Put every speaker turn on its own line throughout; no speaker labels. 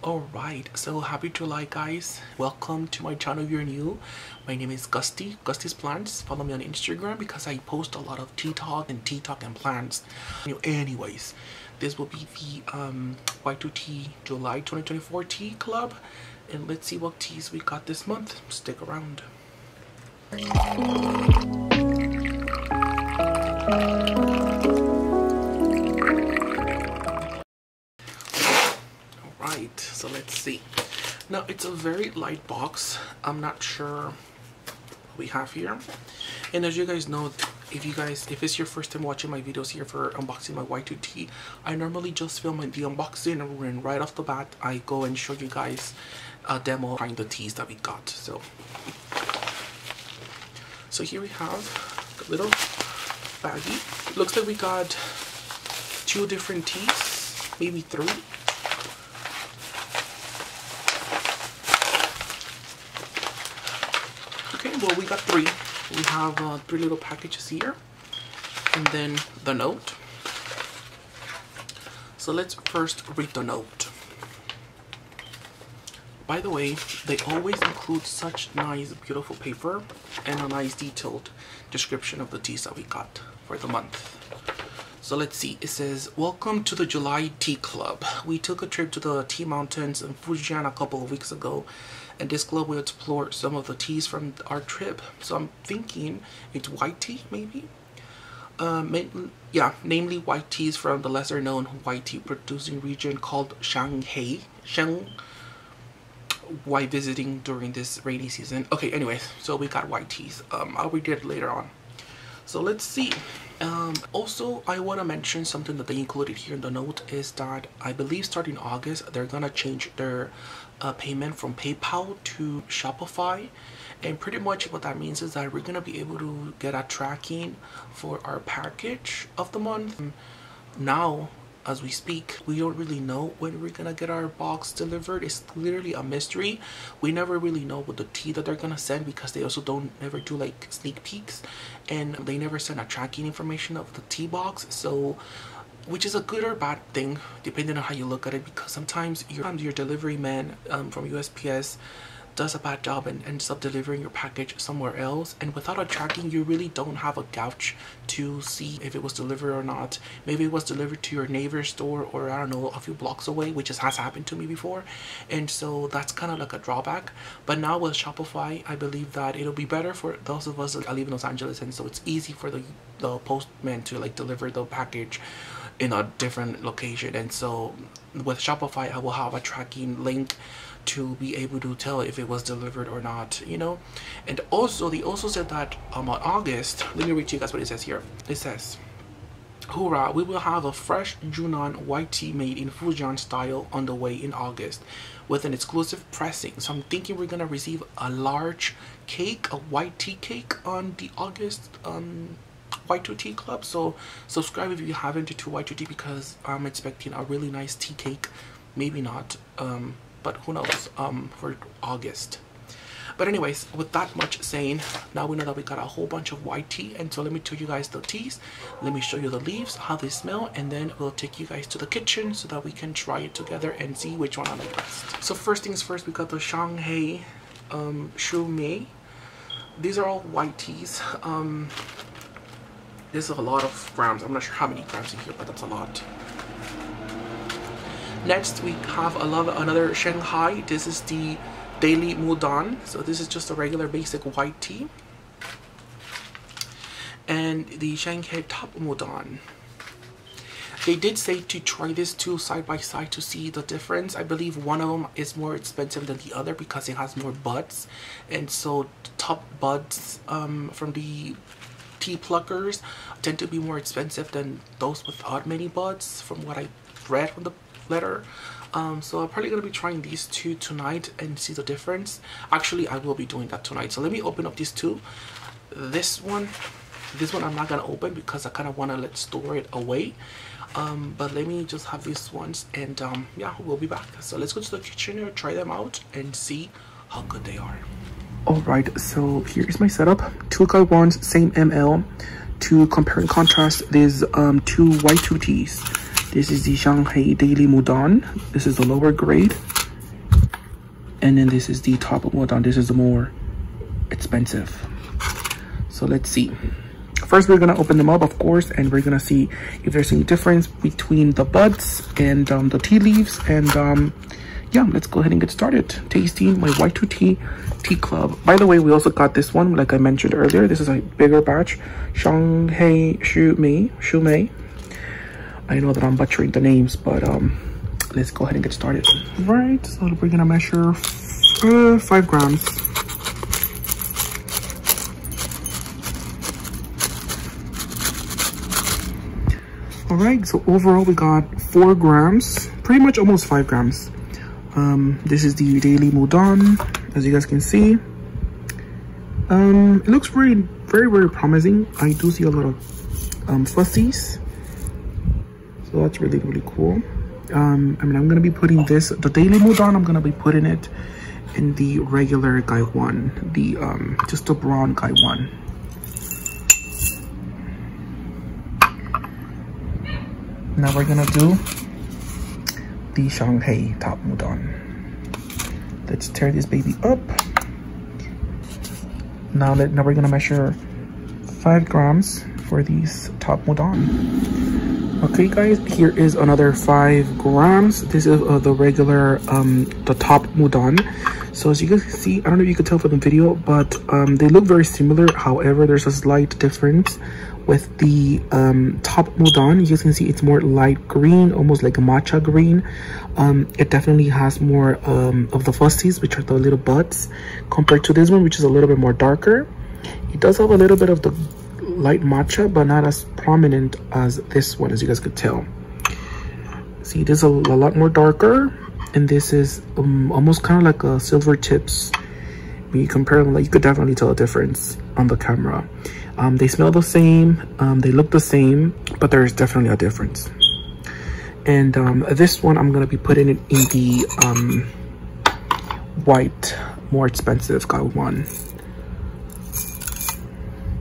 Alright, so happy July guys. Welcome to my channel if you're new. My name is Gusty's Plants. Follow me on Instagram because I post a lot of tea talk and plants. Anyways, this will be the WHITE2TEA July 2024 tea club, and let's see what teas we got this month. Stick around. Right, so let's see. Now it's a very light box. I'm not sure what we have here, and as you guys know, if it's your first time watching my videos here for unboxing my WHITE2TEA, I normally just film the unboxing, and right off the bat I go and show you guys a demo behind the teas that we got. So here we have a little baggie. It looks like we got 2 different teas, maybe 3. Okay, well, we got 3. We have 3 little packages here, and then the note. So let's first read the note. By the way, they always include such nice, beautiful paper and a nice detailed description of the teas that we got for the month. So let's see. It says, welcome to the July Tea Club. We took a trip to the tea mountains in Fujian a couple of weeks ago, and this club will explore some of the teas from our trip. So I'm thinking it's white tea, maybe? Namely white teas from the lesser known white tea producing region called Shanghai. Why visiting during this rainy season? Okay, anyways, so we got white teas. I'll read it later on. So let's see. Also, I want to mention something that they included here in the note is that I believe starting August they're gonna change their payment from PayPal to Shopify, and pretty much what that means is that we're gonna be able to get a tracking for our package of the month. Now, as we speak, we don't really know when we're gonna get our box delivered. It's literally a mystery. We never really know what the tea that they're gonna send, because they also don't never do like sneak peeks, and they never send a tracking information of the tea box. So, which is a good or bad thing depending on how you look at it, because sometimes your delivery man from USPS does a bad job and ends up delivering your package somewhere else, and without a tracking you really don't have a gauge to see if it was delivered or not. Maybe it was delivered to your neighbor's store, or I don't know, a few blocks away, which has happened to me before, and so that's kind of like a drawback. But now with Shopify, I believe that it'll be better for those of us that live in Los Angeles, and so it's easy for the postman to like deliver the package in a different location. And so with Shopify I will have a tracking link to be able to tell if it was delivered or not, you know. And also they also said that on August, let me read to you guys what it says here. It says, "Hoorah, we will have a fresh Yunnan white tea made in Fujian style on the way in August with an exclusive pressing." So I'm thinking we're gonna receive a large cake, a white tea cake on the August WHITE2TEA club. So subscribe if you haven't to WHITE2TEA, because I'm expecting a really nice tea cake. Maybe not, but who knows, for August. But anyways, with that much saying, now we know that we got a whole bunch of white tea, and so let me tell you guys the teas. Let me show you the leaves, how they smell, and then we'll take you guys to the kitchen so that we can try it together and see which one I like best. So first things first, we got the Shanghai Shumei. These are all white teas. This is a lot of grams. I'm not sure how many grams in here, but that's a lot. Next, we have another Shanghai. This is the Daily Mudan. So this is just a regular basic white tea. And the Shanghai Top Mudan. They did say to try this two side by side to see the difference. I believe one of them is more expensive than the other because it has more buds. And so the top buds from the tea pluckers tend to be more expensive than those without many buds, from what I read from the letter. So I'm probably gonna be trying these 2 tonight and see the difference. Actually, I will be doing that tonight. So let me open up these 2. This one I'm not gonna open because I kind of want to store it away. But let me just have these ones, and yeah, we'll be back. So let's go to the kitchen and try them out and see how good they are. Alright, so here's my setup. 2 color ones, same ml. To compare and contrast, there's 2 WHITE2TEAs. This is the Shanghai Daily Mudan. This is the lower grade. And then this is the top Udon. This is the more expensive. So let's see. First, we're gonna open them up, of course, and we're gonna see if there's any difference between the buds and the tea leaves. And yeah, let's go ahead and get started tasting my WHITE2TEA tea club. By the way, we also got this one, like I mentioned earlier. This is a bigger batch, Shanghai Shumei. I know that I'm butchering the names, but let's go ahead and get started. Right, so we're gonna measure 5 grams. All right, so overall we got 4 grams, pretty much almost 5 grams. This is the daily Udon, as you guys can see. It looks very promising. I do see a lot of fuzzies, so that's really cool. I mean, I'm gonna be putting this, the daily Udon, I'm gonna be putting it in the regular Gai 1, the just the brown Gai 1. Now we're gonna do the Shanghai top Udon. Let's tear this baby up. Now we're gonna measure 5 grams for these top Udon. Okay guys, here is another 5 grams. This is the regular the top Udon. So as you guys can see, I don't know if you can tell from the video, but they look very similar. However, there's a slight difference with the top Udon. You guys can see it's more light green, almost like a matcha green. It definitely has more of the fuzzies, which are the little buds, compared to this one, which is a little bit more darker. It does have a little bit of the light matcha, but not as prominent as this one, as you guys could tell. See, this is a lot more darker, and this is almost kind of like a silver tips. When you compare them, like, you could definitely tell a difference on the camera. They smell the same, they look the same, but there's definitely a difference. And this one, I'm gonna be putting it in the white, more expensive Gai 1.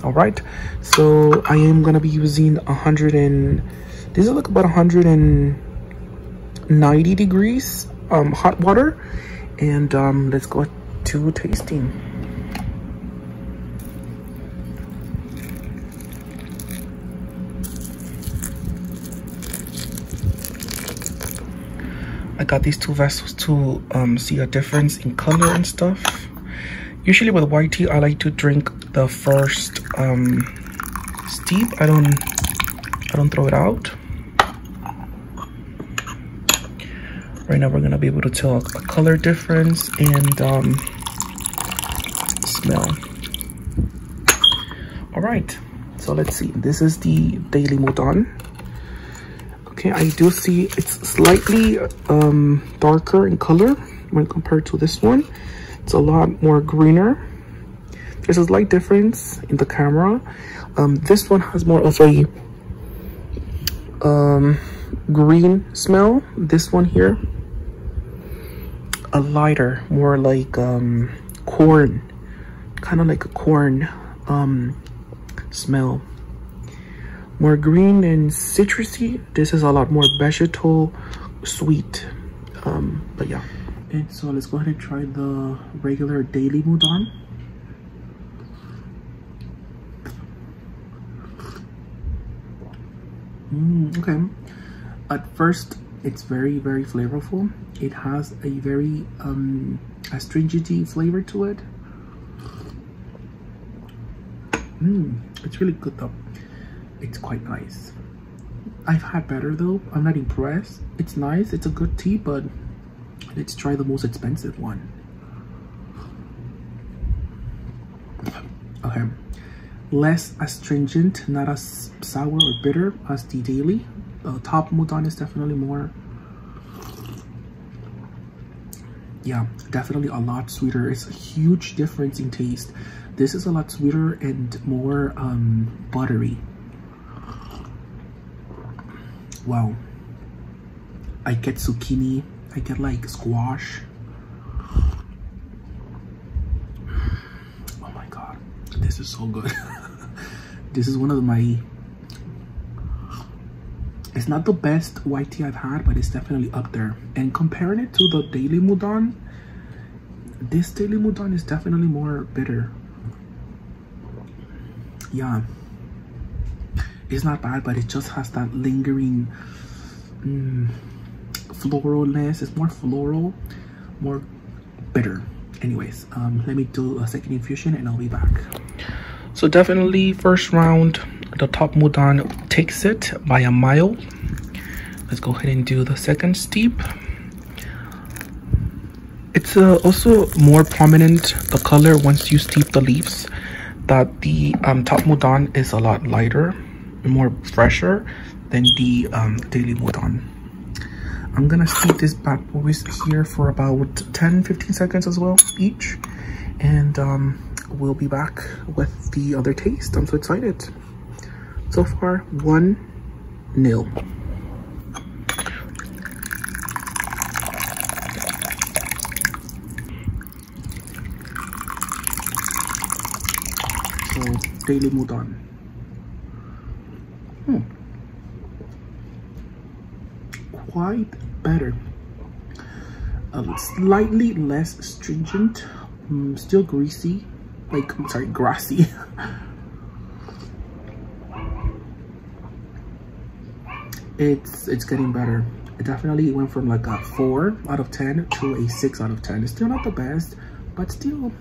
All right, so I am gonna be using this is like about 190 degrees hot water, and let's go to tasting. I got these 2 vessels to see a difference in color and stuff. Usually with white tea, I like to drink the first steep. I don't throw it out. Right now we're gonna be able to tell a color difference and smell. All right, so let's see. This is the daily Udon. Okay, I do see it's slightly darker in color when compared to this one. It's a lot more greener. There's a slight difference in the camera. This one has more of a green smell. This one here, a lighter, more like corn, kind of like a corn smell. More green and citrusy. This is a lot more vegetal, sweet. But yeah. And so let's go ahead and try the regular daily Udon. Okay. At first, it's very flavorful. It has a very astringency flavor to it. It's really good though. It's quite nice. I've had better though. I'm not impressed. It's nice. It's a good tea, but let's try the most expensive one. Okay. Less astringent, not as sour or bitter as the daily. The top Udon is definitely more. Yeah, definitely a lot sweeter. It's a huge difference in taste. This is a lot sweeter and more buttery. Wow. I get zucchini. I get like squash. Oh my god, this is so good. This is one of my, it's not the best white tea I've had, but it's definitely up there. And comparing it to the daily Udon, this Daily Mouton is definitely more bitter. Yeah, it's not bad, but it just has that lingering floralness. It's more floral, more bitter. Anyways, let me do a second infusion and I'll be back. So definitely first round, the Top Mouton takes it by a mile. Let's go ahead and do the second steep. It's also more prominent, the color, once you steep the leaves, that the Top Mouton is a lot lighter, more fresher than the Daily Mouton. I'm gonna steep this bad boys here for about 10-15 seconds as well each, and we'll be back with the other taste. I'm so excited. So far 1-0. So Daily Mouton. Quite better, slightly less stringent, still greasy, like, sorry, grassy. It's getting better. It definitely went from like a 4 out of 10 to a 6 out of 10. It's still not the best, but still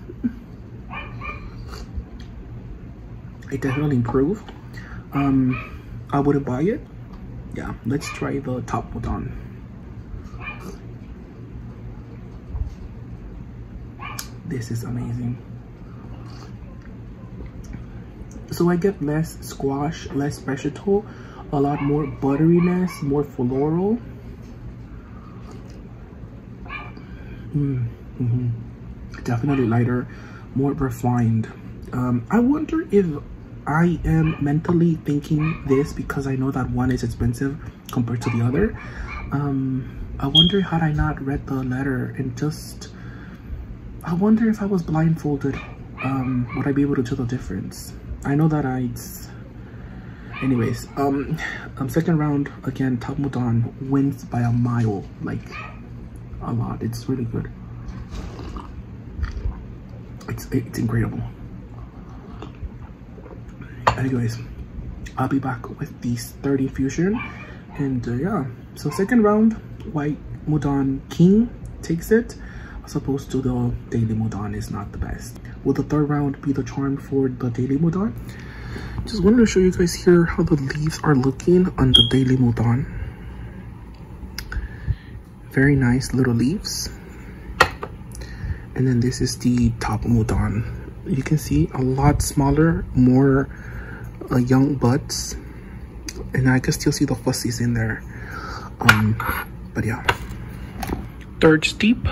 it definitely improved. I wouldn't buy it. Yeah, let's try the Top Mouton. This is amazing. So I get less squash, less vegetal, a lot more butteriness, more floral. Definitely lighter, more refined. I wonder if I am mentally thinking this because I know that one is expensive compared to the other. I wonder, had I not read the letter and just, I wonder if I was blindfolded, would I be able to tell the difference? I know that anyways, second round, again, Top Mouton wins by a mile, like a lot. It's really good. It's incredible. Anyways, I'll be back with these 3rd infusion, and yeah, so second round, White Mouton King takes it, as opposed to the Daily Mouton is not the best. Will the 3rd round be the charm for the Daily Mouton? Just wanted to show you guys here how the leaves are looking on the Daily Mouton. Very nice little leaves. And then this is the Top Mouton. You can see a lot smaller, more young buds, and I can still see the fussies in there. But yeah, 3rd steep.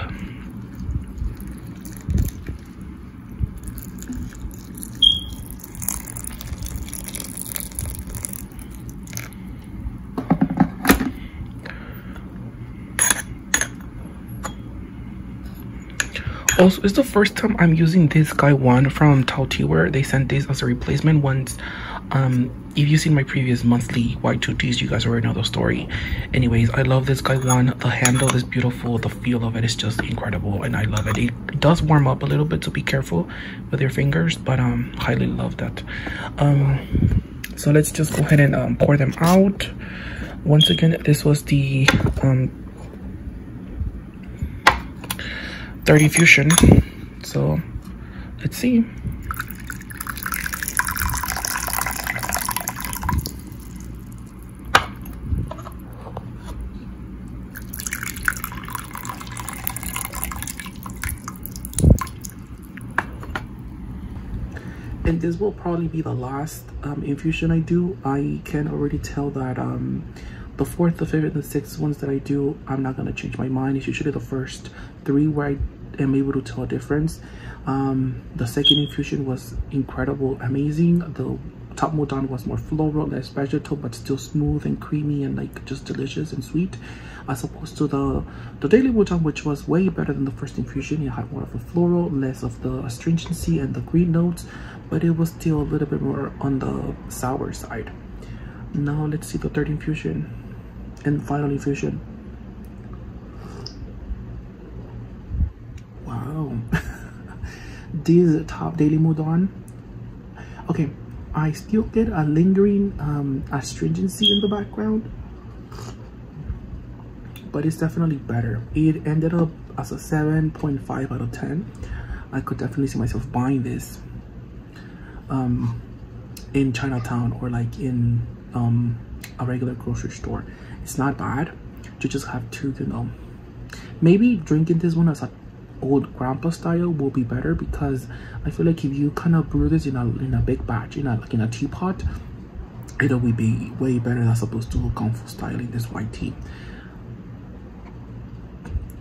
Also, it's the first time I'm using this guy one from WHITE2TEA. They sent this as a replacement once. If you've seen my previous monthly WHITE2TEAs, you guys already know the story. Anyways, I love this guy one. The handle is beautiful. The feel of it is just incredible, and I love it. It does warm up a little bit, so be careful with your fingers, but highly love that. So let's just go ahead and pour them out. Once again, this was the 3rd infusion. So let's see. And this will probably be the last infusion I do. I can already tell that the 4th, the 5th, and the 6th ones that I do, I'm not gonna change my mind. It's usually the first 3 where I am able to tell a difference. The 2nd infusion was incredible, amazing. The Top Mouton was more floral, less vegetal, but still smooth and creamy and like just delicious and sweet, as opposed to the Daily Mouton, which was way better than the 1st infusion. It had more of a floral, less of the astringency and the green notes, but it was still a little bit more on the sour side. Now let's see the 3rd infusion and final infusion. Wow. This top daily Mudon. Okay, I still get a lingering astringency in the background, but it's definitely better. It ended up as a 7.5 out of 10. I could definitely see myself buying this in Chinatown or like in a regular grocery store. It's not bad. You just have to, you know, maybe drinking this one as a old grandpa style will be better, because I feel like if you kind of brew this in a big batch, like in a teapot, it'll be way better as opposed to Kung Fu styling this white tea.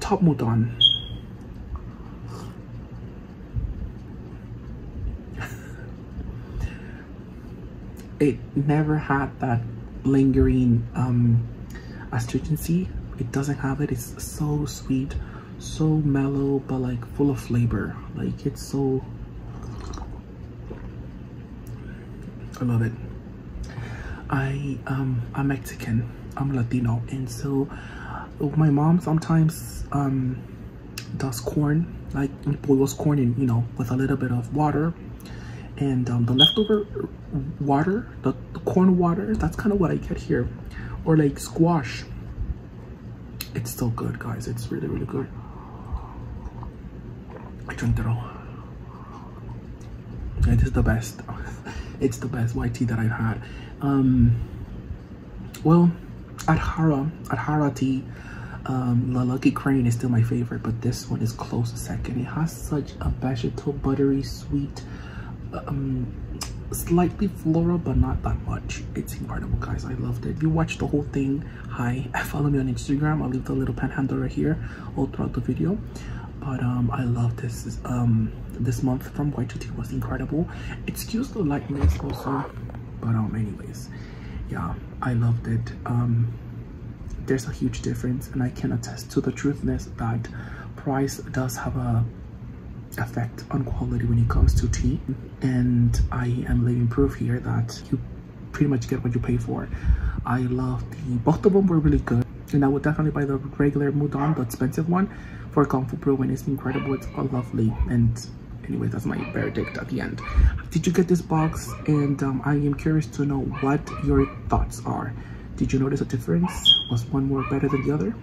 Top Mudon. It never had that lingering astringency. It doesn't have it. It's so sweet, so mellow, but like full of flavor. Like it's so, I love it. I'm Mexican, I'm Latino, and so my mom sometimes does corn, like boils corn in, you know, with a little bit of water, and the leftover water, the corn water, that's kind of what I get here. Or like squash. It's so good, guys. It's really, really good. I drink it all. It is the best. It's the best white tea that I've had. Well, at Hara Tea, the Lucky Crane is still my favorite, but this one is close second. It has such a vegetal, buttery, sweet, slightly floral, but not that much. It's incredible, guys. I loved it. If you watched the whole thing, hi, follow me on Instagram. I'll leave the little panhandle right here all throughout the video. But I love this. This month from WHITE2TEA was incredible. Excuse the lightness also, but anyways, yeah, I loved it. There's a huge difference, and I can attest to the truthness that price does have a effect on quality when it comes to tea, and I am living proof here that you pretty much get what you pay for. I love both of them were really good, and I would definitely buy the regular Mudon, the expensive one, for Kung Fu Brew, and it's incredible. It's lovely. And anyway, that's my verdict at the end. Did you get this box? And I am curious to know what your thoughts are. Did you notice a difference? Was one more better than the other?